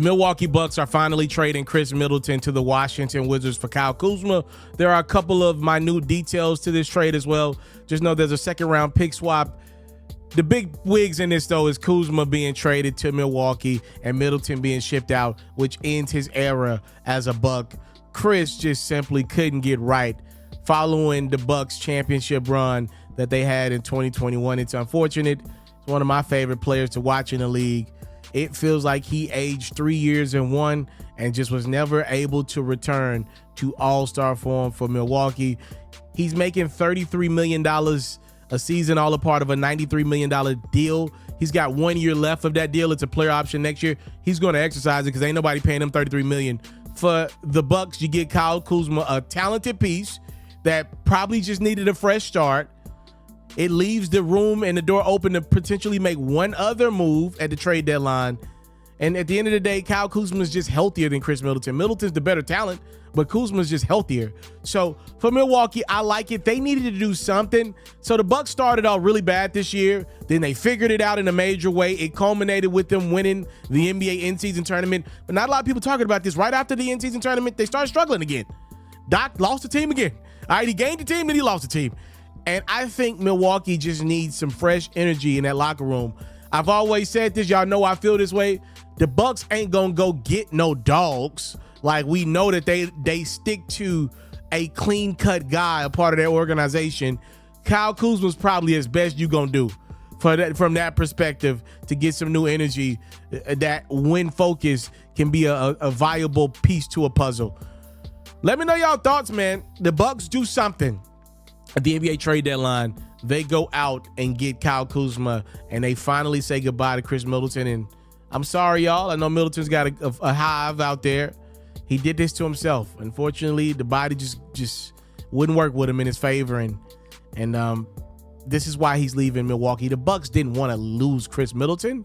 Milwaukee Bucks are finally trading Khris Middleton to the Washington Wizards for Kyle Kuzma. There are a couple of minute details to this trade as well. Just know there's a second-round pick swap. The big wigs in this, though, is Kuzma being traded to Milwaukee and Middleton being shipped out, which ends his era as a Buck. Khris just simply couldn't get right following the Bucks championship run that they had in 2021. It's unfortunate. It's one of my favorite players to watch in the league. It feels like he aged 3 years in one and just was never able to return to all-star form for Milwaukee. He's making $33 million a season, all a part of a $93 million deal. He's got 1 year left of that deal. It's a player option next year. He's going to exercise it because ain't nobody paying him $33 million. For the Bucks, you get Kyle Kuzma, a talented piece that probably just needed a fresh start. It leaves the room and the door open to potentially make one other move at the trade deadline. And at the end of the day, Kyle Kuzma is just healthier than Khris Middleton. Middleton's the better talent, but Kuzma's just healthier. So for Milwaukee, I like it. They needed to do something. So the Bucks started out really bad this year. Then they figured it out in a major way. It culminated with them winning the NBA in-season tournament. But not a lot of people talking about this. Right after the in-season tournament, they started struggling again. Doc lost the team again. All right, he gained the team, then he lost the team. And I think Milwaukee just needs some fresh energy in that locker room. I've always said this. Y'all know I feel this way. The Bucks ain't going to go get no dogs. Like, we know that they stick to a clean-cut guy, a part of their organization. Kyle Kuzma's probably as best you going to do from that perspective to get some new energy that when focused can be a viable piece to a puzzle. Let me know y'all thoughts, man. The Bucks do something. At the NBA trade deadline, they go out and get Kyle Kuzma, and they finally say goodbye to Khris Middleton. And I'm sorry, y'all. I know Middleton's got a hive out there. He did this to himself. Unfortunately, the body just wouldn't work with him in his favor, and this is why he's leaving Milwaukee. The Bucks didn't want to lose Khris Middleton.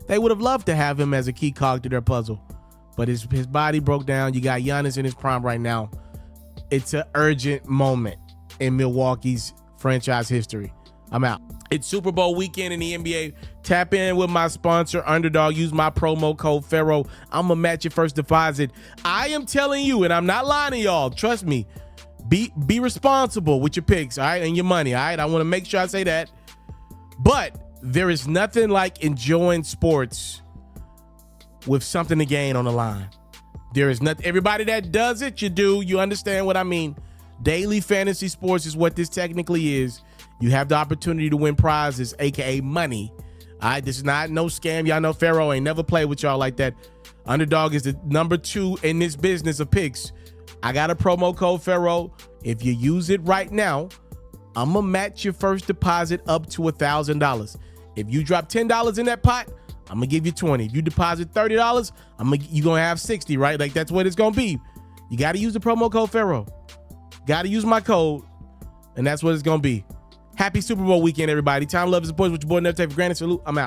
They would have loved to have him as a key cog to their puzzle, but his body broke down. You got Giannis in his prime right now. It's an urgent moment in Milwaukee's franchise history. I'm out. It's Super Bowl weekend in the NBA. Tap in with my sponsor, Underdog. Use my promo code Pharaoh. I'm going to match your first deposit. I am telling you, and I'm not lying to y'all, trust me, be responsible with your picks, all right, and your money, all right? I want to make sure I say that. But there is nothing like enjoying sports with something to gain on the line. There is nothing. Everybody that does it, you understand what I mean. Daily fantasy sports is what this technically is. You have the opportunity to win prizes, aka money. All right, this is not no scam. Y'all know Pharaoh ain't never played with y'all like that. Underdog is the number 2 in this business of picks. I got a promo code Pharaoh. If you use it right now, I'm gonna match your first deposit up to $1,000. If you drop $10 in that pot, I'm gonna give you 20. If you deposit $30, you're gonna have 60, right? Like, that's what it's gonna be. You got to use the promo code Pharaoh. Got to use my code, and that's what it's going to be. Happy Super Bowl weekend, everybody. Time, love, and support with your boy, Never Take for Granted. Salute. I'm out.